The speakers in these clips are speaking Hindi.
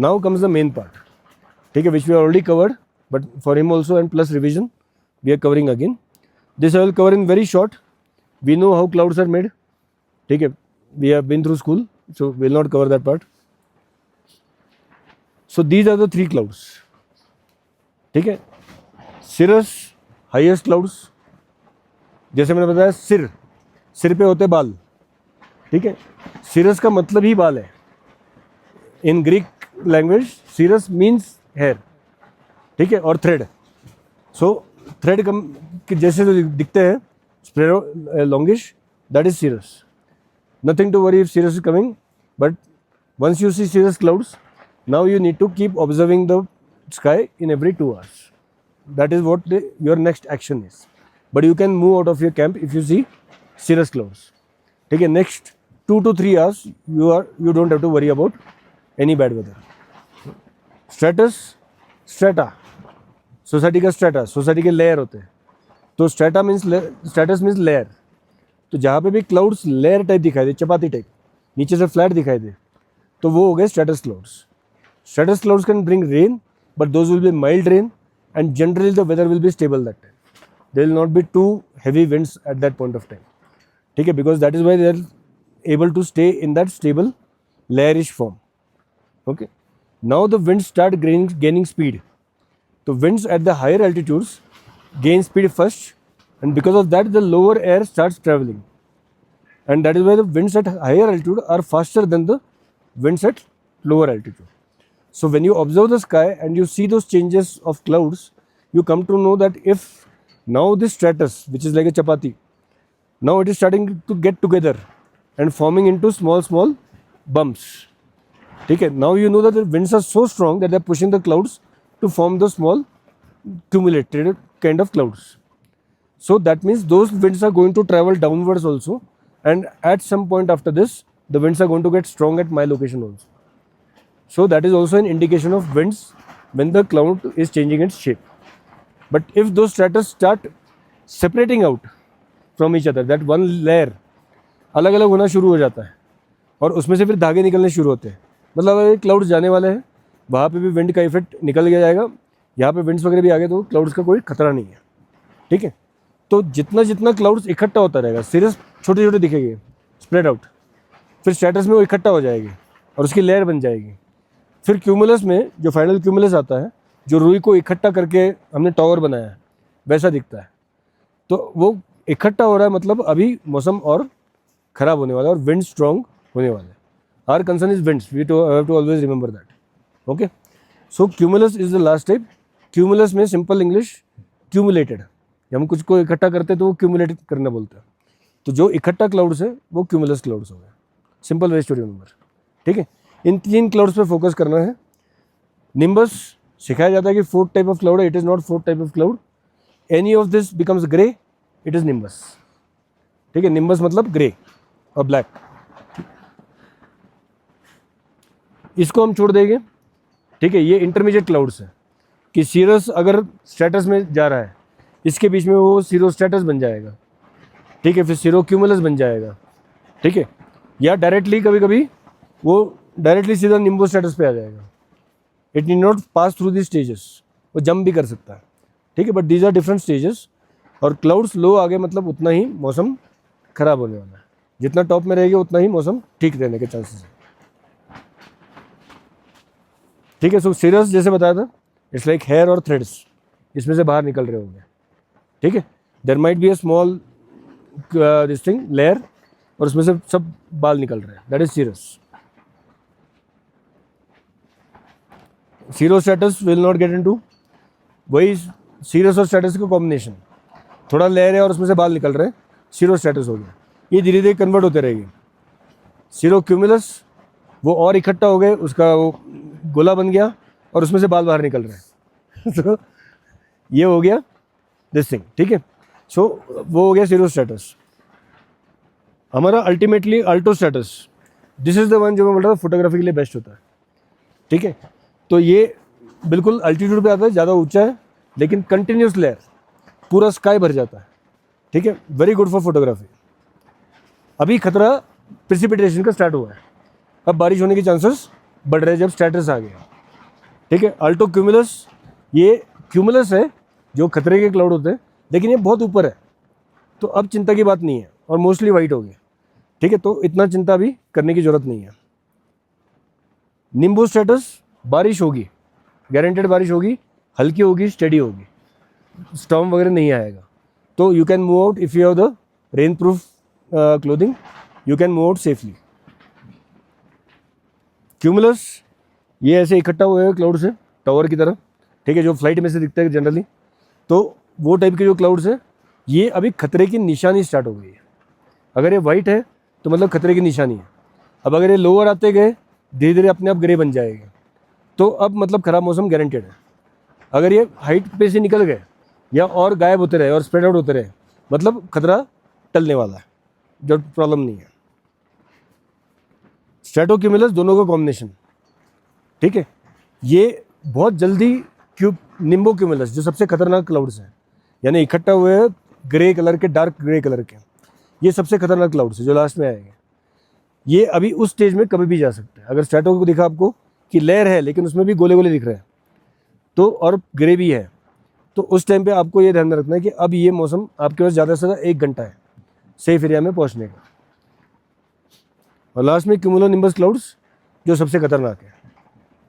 Now comes the main part, ठीक है, which we already covered, but for him also and plus revision we are covering again. This I will cover in very short. We know how clouds are made, ठीक है, we have been through school, so will not cover that part. So these are the 3 clouds, ठीक है. सिरस हाईएस्ट क्लाउड्स, जैसे मैंने बताया सिर पे होते बाल, ठीक है. सिरस का मतलब ही बाल है. In Greek language cirrus means hair, ठीक है, और थ्रेड. सो थ्रेड जैसे जो दिखते हैं स्प्रेरो longish, that is cirrus. Nothing to worry if cirrus is coming, but once you see cirrus clouds, now you need to keep observing the sky in every 2 hours. That is what your next action is. But you can move out of your camp if you see cirrus clouds. ठीक है, next 2 to 3 hours you don't have to worry about any bad weather. Stratus, strata, society का स्ट्रेटा, सोसाइटी के लेयर होते हैं. तो स्ट्रेटा मीन्स स्ट्रेटस मीन्स लेयर. तो जहाँ पे भी क्लाउड्स लेयर टाइप दिखाई दे, चपाती टाइप, नीचे से फ्लैट दिखाई दे, तो वो हो गए स्ट्रेटस clouds. Stratus clouds can bring rain, but those will be mild rain, and generally the weather will be stable that time. There will not be too heavy winds at that point of time. Okay, because that is why they are able to stay in that stable layerish form. Okay. Now the winds start gaining speed. The winds at the higher altitudes gain speed first, and because of that the lower air starts traveling. And that is why the winds at higher altitude are faster than the winds at lower altitude. So when you observe the sky and you see those changes of clouds, you come to know that if now this stratus, which is like a chapati, now it is starting to get together and forming into small bumps. Okay, now you know that the winds are so strong that they are pushing the clouds to form the small cumulated kind of clouds. So that means those winds are going to travel downwards also, and at some point after this, the winds are going to get strong at my location also. So that is also an indication of winds when the cloud is changing its shape. But if those stratus start separating out from each other, that one layer अलग अलग होना शुरू हो जाता है और उसमें से फिर धागे निकलने शुरू होते हैं, मतलब अगर क्लाउड्स जाने वाले हैं, वहाँ पे भी विंड का इफेक्ट निकल गया जाएगा, यहाँ पे विंड्स वगैरह भी आ गए तो क्लाउड्स का कोई खतरा नहीं है. ठीक है, तो जितना जितना क्लाउड्स इकट्ठा होता रहेगा, सिर्फ छोटे छोटे दिखेंगे स्प्रेड आउट, फिर स्ट्रेटस में वो इकट्ठा हो जाएगी और उसकी लेयर बन जाएगी. फिर क्यूमुलस में जो फाइनल क्यूमुलस आता है, जो रुई को इकट्ठा करके हमने टावर बनाया है, वैसा दिखता है. तो वो इकट्ठा हो रहा है, मतलब अभी मौसम और ख़राब होने वाला है और विंड स्ट्रॉन्ग होने वाला है. Our concern is winds, we have to always remember that. Okay, so cumulus is the last type. Cumulus में सिंपल इंग्लिश क्यूमुलेटेड, हम कुछ को इकट्ठा करते हैं तो वो क्यूमुलेटेड करना बोलते हैं. तो जो इकट्ठा क्लाउड्स है वो क्यूमुलस क्लाउड्स हो गए. Simple way to remember. ठीक है, इन 3 क्लाउड्स पे फोकस करना है. निम्बस सिखाया जाता है कि 4th टाइप ऑफ क्लाउड है, it is not 4th type of cloud. Any of this becomes grey, it is nimbus. ठीक है, निम्बस मतलब ग्रे और ब्लैक. इसको हम छोड़ देंगे. ठीक है, ये इंटरमीडिएट क्लाउड्स है कि सीरस अगर स्ट्रेटस में जा रहा है, इसके बीच में वो सीरो स्ट्रेटस बन जाएगा. ठीक है, फिर सीरो क्यूमुलस बन जाएगा. ठीक है, या डायरेक्टली कभी कभी वो डायरेक्टली सीधा निम्बो स्टेटस पे आ जाएगा. It need not pass through the stages, वो जंप भी कर सकता है. ठीक है, but these are different stages. और क्लाउड्स लो आगे मतलब उतना ही मौसम खराब होने वाला है. जितना टॉप में रहेगा उतना ही मौसम ठीक रहने के चांसेस है. ठीक है, सो सीरस जैसे बताया था, इट्स लाइक हेयर और थ्रेड्स, इसमें से बाहर निकल रहे होंगे. ठीक है, there might be a small this thing layer और उसमें से सब बाल निकल रहे हैं, that is cirrus. Cirro status will not get into, वही सीरस और स्टेटस का कॉम्बिनेशन, थोड़ा लेयर है और उसमें से बाल निकल रहे हैं, सीरो स्टेटस हो गया. ये धीरे धीरे कन्वर्ट होते रहेंगे. सीरो क्यूमुलस वो और इकट्ठा हो गए, उसका वो गोला बन गया और उसमें से बाल बाहर निकल रहे हैं. तो ये हो गया दिस थिंग. ठीक है, सो वो हो गया सीरो स्टेटस. हमारा ultimately Alto status, this is the one जो मैं बोल रहा था फोटोग्राफी के लिए बेस्ट होता है. ठीक है, तो ये बिल्कुल अल्टीट्यूड पे आता है, ज़्यादा ऊंचा है, लेकिन कंटिन्यूस लेयर, पूरा स्काई भर जाता है. ठीक है, वेरी गुड फॉर फोटोग्राफी. अभी खतरा प्रेसिपिटेशन का स्टार्ट हुआ है, अब बारिश होने के चांसेस बढ़ रहे हैं जब स्ट्रेटस आ गया. ठीक है। अल्टो क्यूमुलस, ये क्यूमुलस है जो खतरे के क्लाउड होते हैं, लेकिन ये बहुत ऊपर है, तो अब चिंता की बात नहीं है और मोस्टली वाइट हो गए, ठीक है, तो इतना चिंता भी करने की जरूरत नहीं है। निम्बो स्टेटस, बारिश होगी, गारंटेड बारिश होगी, हल्की होगी, स्टेडी होगी, स्टॉर्म वगैरह नहीं आएगा, तो you can move out if you have the rain proof clothing, you can move out safely. Cumulus, ये ऐसे इकट्ठा हुए हैं क्लाउड्स है टावर की तरह, ठीक है, जो फ्लाइट में से दिखते हैं जनरली, तो वो टाइप के जो क्लाउड्स हैं, ये अभी खतरे की निशानी स्टार्ट हो गई है। अगर ये वाइट है तो मतलब खतरे की निशानी है। अब अगर ये लोअर आते गए, धीरे धीरे अपने आप ग्रे बन जाएगा, तो अब मतलब खराब मौसम गारंटेड है। अगर ये हाइट पे से निकल गए या और गायब होते रहे और स्प्रेड आउट होते रहे, मतलब खतरा टलने वाला है, जो प्रॉब्लम नहीं है। स्ट्रेटोक्यूमुलस दोनों का कॉम्बिनेशन, ठीक है, ये बहुत जल्दी निम्बो क्यूमुलस जो सबसे खतरनाक क्लाउड्स हैं, यानी इकट्ठा हुए हैं ग्रे कलर के, डार्क ग्रे कलर के, ये सबसे खतरनाक क्लाउड्स है जो लास्ट में आएंगे। ये अभी उस स्टेज में कभी भी जा सकते हैं। अगर स्ट्रेटो को दिखा आपको कि लेयर है लेकिन उसमें भी गोले गोले दिख रहे हैं, तो और ग्रे भी है, तो उस टाइम पे आपको ये ध्यान में रखना है कि अब ये मौसम आपके पास ज़्यादा से ज़्यादा 1 घंटा है सेफ एरिया में पहुंचने का। और लास्ट में क्यूमुलो निम्बस क्लाउड्स जो सबसे खतरनाक है,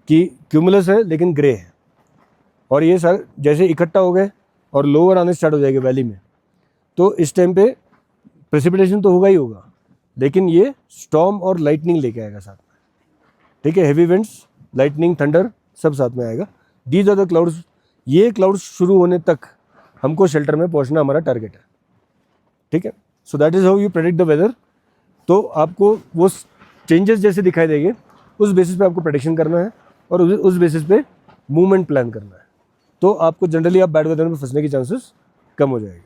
कि क्यूमुलस है लेकिन ग्रे है, और ये सर जैसे इकट्ठा हो गए और लोअर आने स्टार्ट हो जाएंगे वैली में, तो इस टाइम पे प्रेसिपिटेशन तो होगा ही होगा, लेकिन ये स्टॉर्म और लाइटनिंग लेके आएगा साथ में, ठीक है, हेवी विंड्स, लाइटनिंग, थंडर सब साथ में आएगा। These are the clouds. ये क्लाउड्स शुरू होने तक हमको शेल्टर में पहुंचना हमारा टारगेट है, ठीक है। So that is how you predict the weather. तो आपको वो चेंजेस जैसे दिखाई देंगे उस बेसिस पे आपको प्रेडिक्शन करना है और उस बेसिस पे मूवमेंट प्लान करना है, तो आपको जनरली आप बैड वेदर में फंसने की चांसेस कम हो जाएगी।